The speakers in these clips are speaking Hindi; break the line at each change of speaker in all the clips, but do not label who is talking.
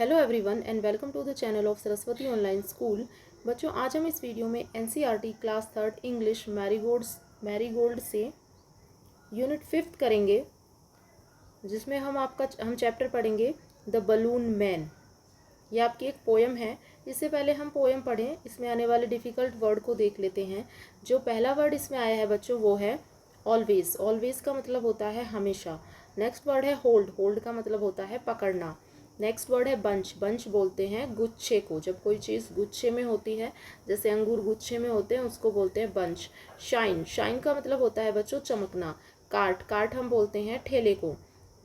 Hello everyone and welcome to the channel of Saraswati online school. बच्चों, आज हम इस वीडियो में एनसीईआरटी क्लास 3 इंग्लिश मैरीगोल्ड से यूनिट 5 करेंगे, जिसमें हम चैप्टर पढ़ेंगे द बलून मैन। ये आपकी एक पोएम है। इससे पहले हम पोएम पढ़ें, इसमें आने वाले डिफ़िकल्ट वर्ड को देख लेते हैं। जो पहला वर्ड इसमें आया है बच्चों, वो है ऑलवेज। ऑलवेज का मतलब होता है हमेशा। नेक्स्ट वर्ड है होल्ड। होल्ड का मतलब होता है पकड़ना। नेक्स्ट वर्ड है बंच। बंच बोलते हैं गुच्छे को। जब कोई चीज़ गुच्छे में होती है, जैसे अंगूर गुच्छे में होते हैं, उसको बोलते हैं बंच। शाइन। शाइन का मतलब होता है बच्चों चमकना। कार्ट। कार्ट हम बोलते हैं ठेले को।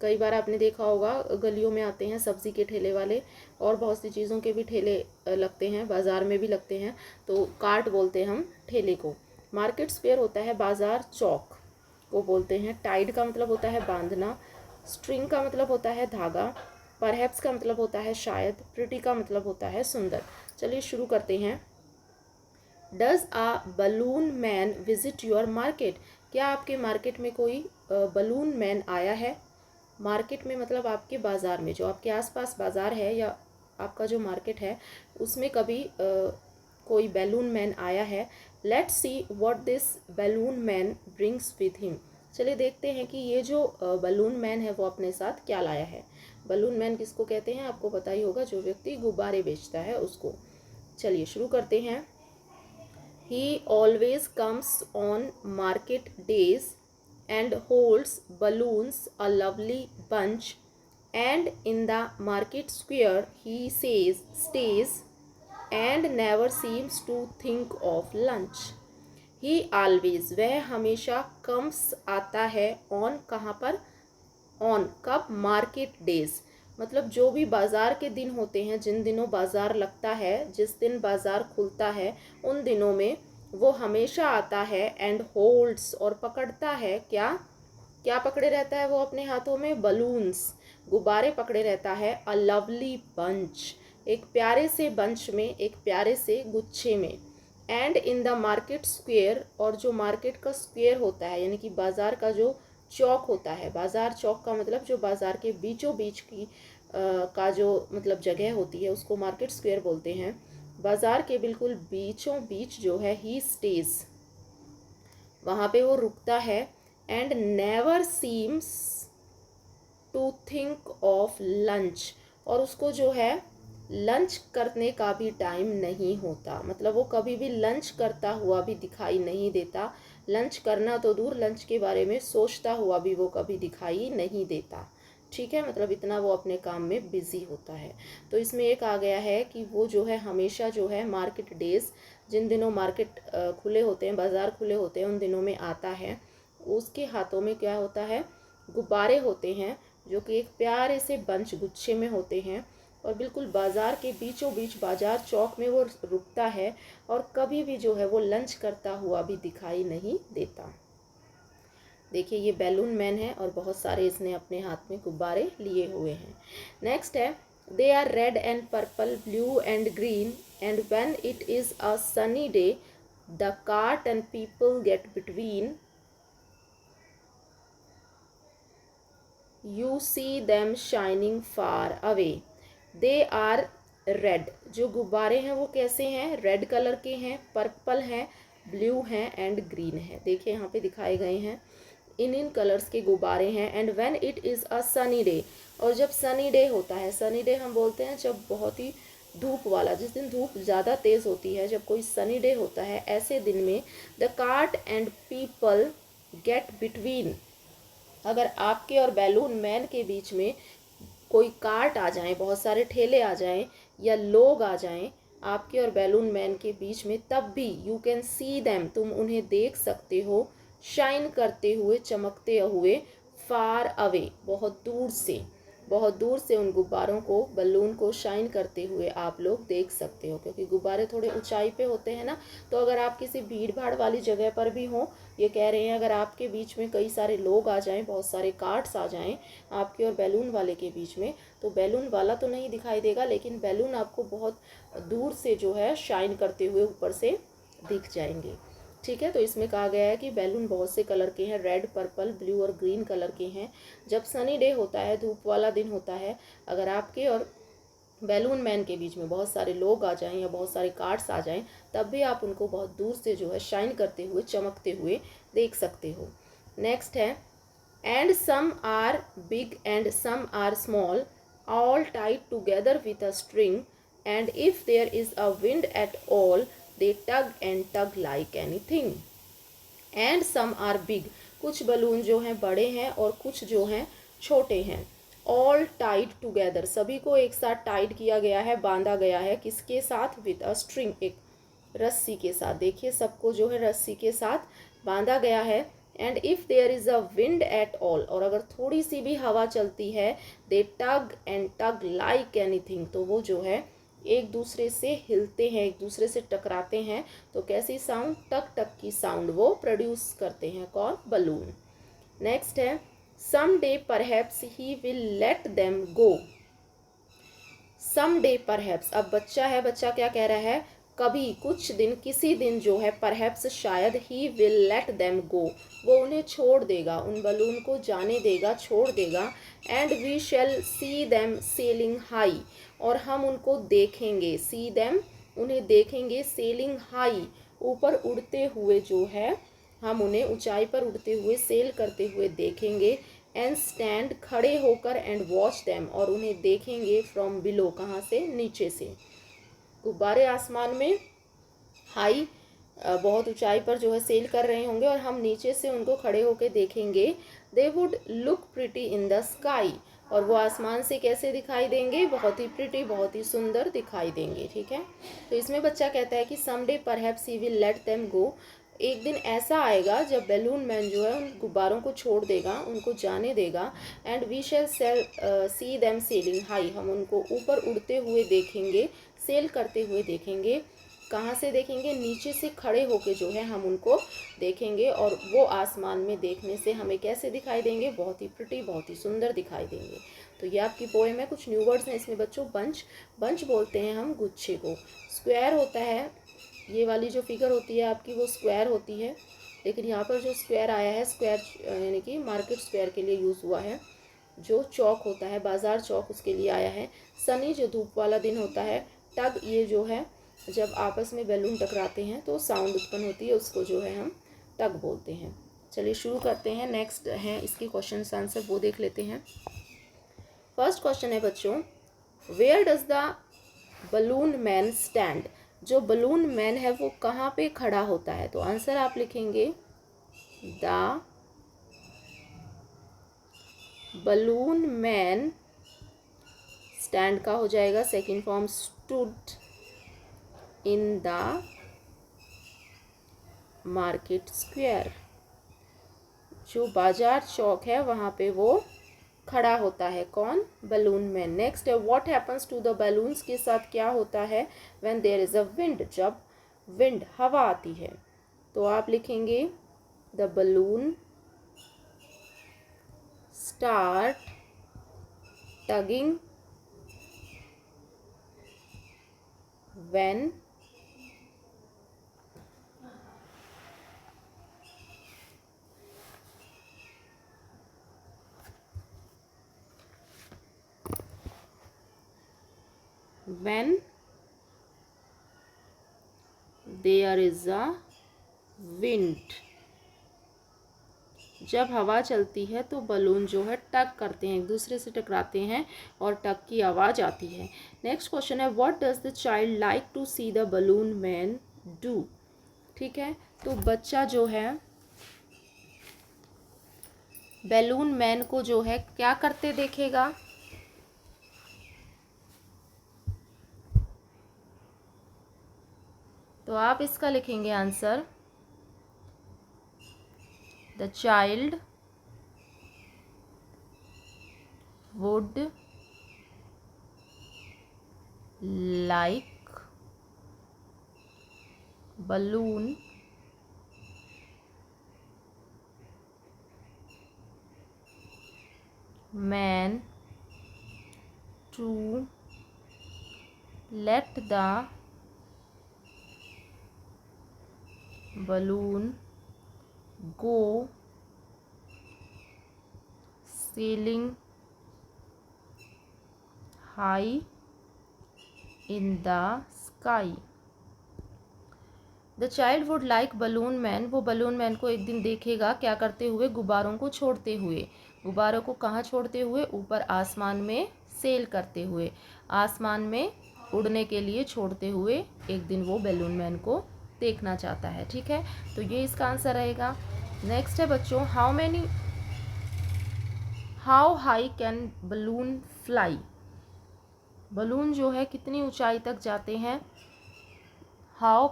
कई बार आपने देखा होगा, गलियों में आते हैं सब्जी के ठेले वाले, और बहुत सी चीज़ों के भी ठेले लगते हैं, बाज़ार में भी लगते हैं, तो कार्ट बोलते हैं हम ठेले को। मार्केट स्क्वायर होता है बाज़ार चौक को बोलते हैं। टाइड का मतलब होता है बांधना। स्ट्रिंग का मतलब होता है धागा। परहैप्स का मतलब होता है शायद। प्रिटी का मतलब होता है सुंदर। चलिए शुरू करते हैं। Does a balloon man visit your market? क्या आपके मार्केट में कोई बलून मैन आया है? मार्केट में मतलब आपके बाज़ार में, जो आपके आसपास बाज़ार है या आपका जो मार्केट है, उसमें कभी कोई बैलून मैन आया है। Let's see what this balloon man brings with him. चलिए देखते हैं कि ये जो बलून मैन है वो अपने साथ क्या लाया है। बलून मैन किसको कहते हैं आपको पता ही होगा, जो व्यक्ति गुब्बारे बेचता है उसको। चलिए शुरू करते हैं। He always comes on market days and holds balloons a lovely bunch, and in the market square he stays and never seems to think of lunch. He always, वह हमेशा, comes आता है, on कहाँ पर, ऑन कब, मार्केट डेज मतलब जो भी बाज़ार के दिन होते हैं, जिन दिनों बाज़ार लगता है, जिस दिन बाज़ार खुलता है, उन दिनों में वो हमेशा आता है। एंड होल्ड्स, और पकड़ता है, क्या क्या पकड़े रहता है वो अपने हाथों में? बलून्स, गुब्बारे पकड़े रहता है। अ लवली बंच, एक प्यारे से बंच में, एक प्यारे से गुच्छे में। And in the market square, और जो मार्केट का स्क्वेयर होता है, यानी कि बाज़ार का जो चौक होता है। बाज़ार चौक का मतलब जो बाज़ार के बीचों बीच की का जो मतलब जगह होती है, उसको मार्केट स्क्वेयर बोलते हैं। बाज़ार के बिल्कुल बीचों बीच जो है, ही स्टेज, वहाँ पे वो रुकता है। And never seems to think of lunch, और उसको जो है लंच करने का भी टाइम नहीं होता। मतलब वो कभी भी लंच करता हुआ भी दिखाई नहीं देता। लंच करना तो दूर, लंच के बारे में सोचता हुआ भी वो कभी दिखाई नहीं देता। ठीक है, मतलब इतना वो अपने काम में बिजी होता है। तो इसमें एक आ गया है कि वो जो है हमेशा जो है मार्केट डेज, जिन दिनों मार्केट खुले होते हैं, बाज़ार खुले होते हैं, उन दिनों में आता है। उसके हाथों में क्या होता है? गुब्बारे होते हैं, जो कि एक प्यारे से बंच गुच्छे में होते हैं, और बिल्कुल बाज़ार के बीचों बीच, बाज़ार चौक में वो रुकता है, और कभी भी जो है वो लंच करता हुआ भी दिखाई नहीं देता। देखिए, ये बैलून मैन है और बहुत सारे इसने अपने हाथ में गुब्बारे लिए हुए हैं। नेक्स्ट है, they are red and purple, blue and green, and when it is a sunny day the cart and people get between, you see them shining far away. They are red, जो गुब्बारे हैं वो कैसे हैं? रेड कलर के हैं, पर्पल हैं, ब्लू हैं एंड ग्रीन है। देखिए यहाँ पे दिखाए गए हैं, इन कलर्स के गुब्बारे हैं। And when it is a sunny day, और जब सनी डे होता है, सनी डे हम बोलते हैं जब बहुत ही धूप वाला, जिस दिन धूप ज़्यादा तेज़ होती है, जब कोई सनी डे होता है, ऐसे दिन में the cart and people get between, अगर आपके और बैलून मैन के बीच में कोई कार्ट आ जाए, बहुत सारे ठेले आ जाएं, या लोग आ जाएं आपके और बैलून मैन के बीच में, तब भी यू कैन सी देम, तुम उन्हें देख सकते हो, शाइन करते हुए, चमकते हुए, फार अवे, बहुत दूर से, बहुत दूर से उन गुब्बारों को, बलून को शाइन करते हुए आप लोग देख सकते हो। क्योंकि गुब्बारे थोड़े ऊंचाई पे होते हैं ना, तो अगर आप किसी भीड़ भाड़ वाली जगह पर भी हो, ये कह रहे हैं, अगर आपके बीच में कई सारे लोग आ जाएं, बहुत सारे कार्ट्स आ जाएं आपके और बैलून वाले के बीच में, तो बैलून वाला तो नहीं दिखाई देगा, लेकिन बैलून आपको बहुत दूर से जो है शाइन करते हुए ऊपर से दिख जाएंगे। ठीक है, तो इसमें कहा गया है कि बैलून बहुत से कलर के हैं, रेड, पर्पल, ब्लू और ग्रीन कलर के हैं। जब सनी डे होता है, धूप वाला दिन होता है, अगर आपके और बैलून मैन के बीच में बहुत सारे लोग आ जाएं या बहुत सारे कार्ड्स आ जाएं, तब भी आप उनको बहुत दूर से जो है शाइन करते हुए, चमकते हुए देख सकते हो। नेक्स्ट है and some are big and some are small, all tied together with a string, and if there is a wind at all they tug and tug like anything. And some are big, कुछ बलून जो हैं बड़े हैं और कुछ जो हैं छोटे हैं। ऑल टाइड टुगेदर, सभी को एक साथ टाइड किया गया है, बांधा गया है, किसके साथ? विथ अ स्ट्रिंग, एक रस्सी के साथ। देखिए सबको जो है रस्सी के साथ बांधा गया है। And if there is a wind at all, और अगर थोड़ी सी भी हवा चलती है, they tug and tug like anything, तो वो जो है एक दूसरे से हिलते हैं, एक दूसरे से टकराते हैं। तो कैसी साउंड? टक टक की साउंड वो प्रोड्यूस करते हैं। कौन? बलून। नेक्स्ट है some day perhaps he will let them go. Some day perhaps, अब बच्चा है, बच्चा क्या कह रहा है? कभी, कुछ दिन, किसी दिन जो है, परहैप्स शायद, ही विल लेट देम गो, वो उन्हें छोड़ देगा, उन बलून को जाने देगा, छोड़ देगा। And we shall see them sailing high, और हम उनको देखेंगे, सी देम, उन्हें देखेंगे, सेलिंग हाई, ऊपर उड़ते हुए जो है, हम उन्हें ऊंचाई पर उड़ते हुए, सेल करते हुए देखेंगे। एंड स्टैंड, खड़े होकर, एंड वॉच देम, और उन्हें देखेंगे फ्रॉम बिलो, कहाँ से? नीचे से। गुब्बारे आसमान में हाई, बहुत ऊंचाई पर जो है सेल कर रहे होंगे, और हम नीचे से उनको खड़े होकर देखेंगे। They would look pretty in the sky, और वो आसमान से कैसे दिखाई देंगे? बहुत ही प्रिटी, बहुत ही सुंदर दिखाई देंगे। ठीक है, तो इसमें बच्चा कहता है कि someday perhaps he will let them गो, एक दिन ऐसा आएगा जब बैलून मैन जो है उन गुब्बारों को छोड़ देगा, उनको जाने देगा। And we shall see them sailing high, हम उनको ऊपर उड़ते हुए देखेंगे, सेल करते हुए देखेंगे। कहाँ से देखेंगे? नीचे से खड़े होके जो है हम उनको देखेंगे, और वो आसमान में देखने से हमें कैसे दिखाई देंगे? बहुत ही प्रिटी, बहुत ही सुंदर दिखाई देंगे। तो ये आपकी पोएम है। कुछ न्यू वर्ड्स हैं इसमें बच्चों। बंच, बंच बोलते हैं हम गुच्छे को। स्क्वायर होता है, ये वाली जो फिगर होती है आपकी वो स्क्वायर होती है, लेकिन यहाँ पर जो स्क्वायर आया है, स्क्वायर यानी कि मार्केट स्क्वायर के लिए यूज़ हुआ है। जो चौक होता है, बाजार चौक, उसके लिए आया है। सनी, जो धूप वाला दिन होता है। टग, ये जो है जब आपस में बैलून टकराते हैं तो साउंड उत्पन्न होती है, उसको जो है हम टग बोलते हैं। चलिए शुरू करते हैं। नेक्स्ट है इसके क्वेश्चन आंसर, वो देख लेते हैं। फर्स्ट क्वेश्चन है बच्चों, where does the balloon man stand, जो बलून मैन है वो कहाँ पे खड़ा होता है? तो आंसर आप लिखेंगे द बलून मैन, स्टैंड का हो जाएगा second form stood, in the market square, जो बाजार चौक है वहाँ पे वो खड़ा होता है। कौन? Balloon man. नेक्स्ट है what happens to the balloons, के साथ क्या होता है? When there is a wind, जब विंड, हवा आती है। तो आप लिखेंगे the balloon start tugging when when there is a wind, जब हवा चलती है तो बलून जो है टक करते हैं, एक दूसरे से टकराते हैं और टक की आवाज़ आती है। नेक्स्ट क्वेश्चन है what does the child like to see the balloon man do. ठीक है, तो बच्चा जो है बैलून मैन को जो है क्या करते देखेगा? तो आप इसका लिखेंगे answer the child would like balloon man to let the balloon go sailing high in the sky. The child would like balloon man, वो बलून मैन को एक दिन देखेगा क्या करते हुए, गुब्बारों को छोड़ते हुए। गुब्बारों को कहाँ छोड़ते हुए, ऊपर आसमान में सेल करते हुए, आसमान में उड़ने के लिए छोड़ते हुए एक दिन वो बलून मैन को देखना चाहता है। ठीक है, तो ये इसका आंसर रहेगा। नेक्स्ट है बच्चों, how high can balloon fly. Balloon जो है कितनी ऊंचाई तक जाते हैं। How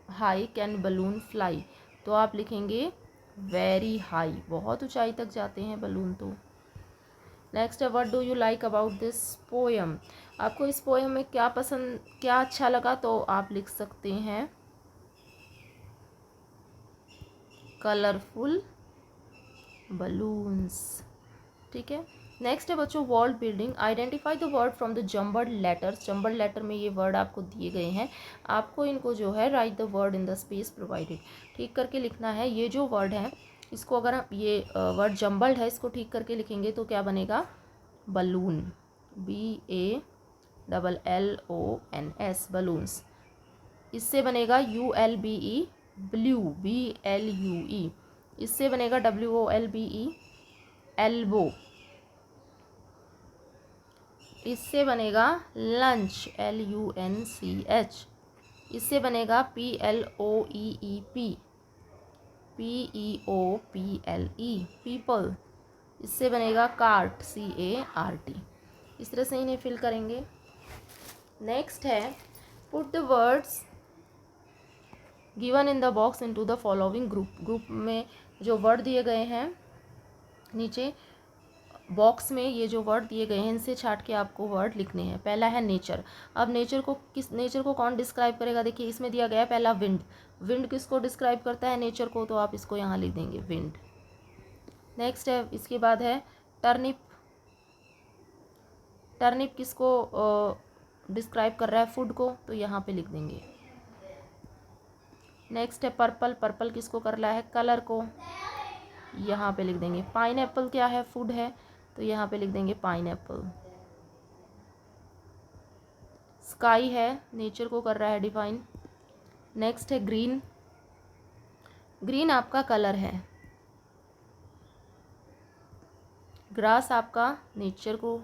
high can balloon fly, तो आप लिखेंगे वेरी हाई, बहुत ऊंचाई तक जाते हैं बलून। तो नेक्स्ट है, what do you like about this poem. आपको इस पोएम में क्या पसंद, क्या अच्छा लगा, तो आप लिख सकते हैं कलरफुल बलून्स। ठीक है, नेक्स्ट है बच्चों, word building. Identify the word from the jumbled letters. Jumbled letter में ये वर्ड आपको दिए गए हैं, आपको इनको जो है right the word in the space provided, ठीक करके लिखना है। ये जो वर्ड है इसको अगर आप, ये वर्ड जम्बल्ड है, इसको ठीक करके लिखेंगे तो क्या बनेगा, बलून, BALLONS, बलून्स। इससे बनेगा ULBE, ब्लू, BLUE। इससे बनेगा WOLBE, एल्बो। इससे बनेगा लंच, LUNCH। इससे बनेगा PLOEEP, PEOPLE, पीपल। इससे बनेगा कार्ट, CART। इस तरह से इन्हें फिल करेंगे। नेक्स्ट है, put the words given in the box into the following group. Group में जो वर्ड दिए गए हैं नीचे बॉक्स में, ये जो वर्ड दिए गए हैं इनसे छाट के आपको वर्ड लिखने हैं। पहला है नेचर। अब नेचर को कौन डिस्क्राइब करेगा, देखिए इसमें दिया गया है पहला विंड। विंड किसको डिस्क्राइब करता है, नेचर को, तो आप इसको यहाँ लिख देंगे विंड। नेक्स्ट है, इसके बाद है टर्निप। टर्निप किसको डिस्क्राइब कर रहा है, फूड को, तो यहाँ पे लिख देंगे। नेक्स्ट है पर्पल। पर्पल किसको कर रहा है, कलर को, यहाँ पे लिख देंगे। पाइनएप्पल क्या है, फूड है, तो यहाँ पे लिख देंगे पाइनएप्पल। स्काई है, नेचर को कर रहा है डिफाइन। नेक्स्ट है ग्रीन। ग्रीन आपका कलर है। ग्रास आपका नेचर को।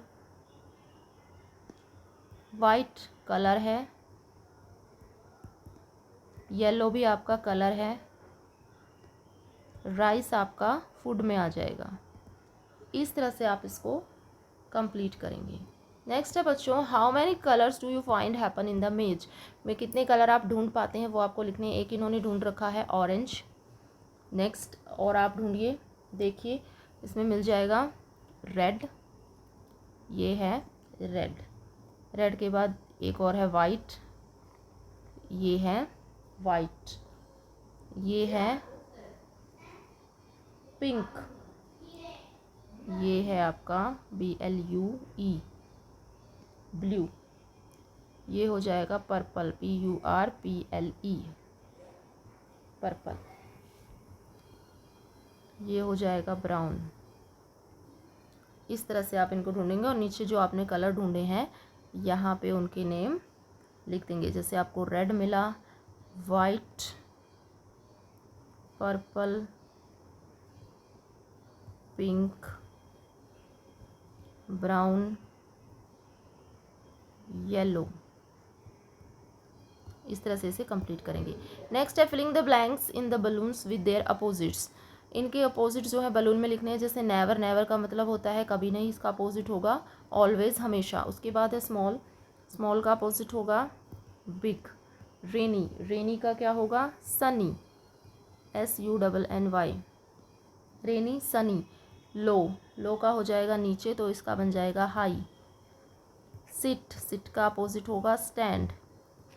वाइट कलर है। येलो भी आपका कलर है। राइस आपका फूड में आ जाएगा। इस तरह से आप इसको कंप्लीट करेंगे। नेक्स्ट है बच्चों, how many colours do you find happen in the मेज। में कितने कलर आप ढूंढ पाते हैं वो आपको लिखने हैं। एक इन्होंने ढूंढ रखा है ऑरेंज। नेक्स्ट और आप ढूंढिए, देखिए इसमें मिल जाएगा रेड, ये है रेड। रेड के बाद एक और है वाइट, ये है वाइट। ये है पिंक, ये है आपका BLUE, ब्लू। ये हो जाएगा पर्पल, PURPLE, पर्पल। ये हो जाएगा ब्राउन। इस तरह से आप इनको ढूंढेंगे और नीचे जो आपने कलर ढूंढे हैं यहाँ पे उनके नेम लिख देंगे। जैसे आपको रेड मिला, white, purple, pink, brown, yellow. इस तरह से इसे कंप्लीट करेंगे। नेक्स्ट है filling the blanks in the balloons with their opposites. इनके अपोजिट जो है बलून में लिखने हैं। जैसे नेवर, नेवर का मतलब होता है कभी नहीं, इसका अपोजिट होगा ऑलवेज, हमेशा। उसके बाद है स्मॉल। स्मॉल का अपोजिट होगा बिग। रेनी, रेनी का क्या होगा, सनी, SUNNY, रेनी, सनी। लो, लो का हो जाएगा नीचे, तो इसका बन जाएगा हाई। सिट, सिट का अपोजिट होगा स्टैंड।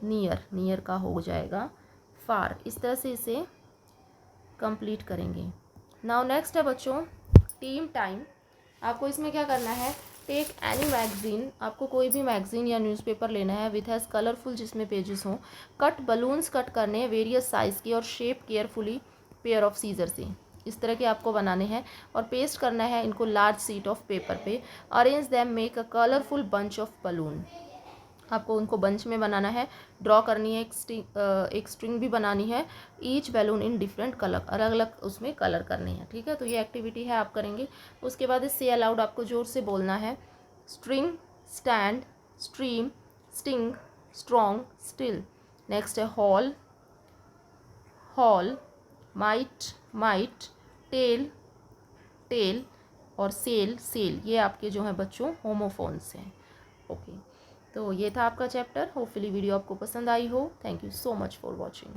नियर, नियर का हो जाएगा फार। इस तरह से इसे कंप्लीट करेंगे। नाउ नेक्स्ट है बच्चों टीम टाइम। आपको इसमें क्या करना है, टेक एनी मैगजीन। आपको कोई भी मैगजीन या न्यूज़पेपर लेना है विथ हैज़ कलरफुल, जिसमें पेजेस हों। कट बलून्स कट करने वेरियस साइज़ की और shape carefully pair of scissor से। इस तरह के आपको बनाने हैं और पेस्ट करना है इनको लार्ज शीट ऑफ पेपर पे। Arrange them, make a colourful bunch of balloon. आपको उनको बंच में बनाना है, ड्रॉ करनी है, एक स्ट्रिंग भी बनानी है, each balloon in different colour, अलग अलग उसमें कलर करने हैं, ठीक है। तो ये एक्टिविटी है, आप करेंगे। उसके बाद से अलाउड आपको जोर से बोलना है, string, stand, stream, sting, strong, still. Next है hall, hall, might, might, tell, tell, और सेल, सेल। ये आपके जो हैं बच्चों होमोफोन्स हैं। ओके, तो ये था आपका चैप्टर। होपफुली वीडियो आपको पसंद आई हो। Thank you so much for watching.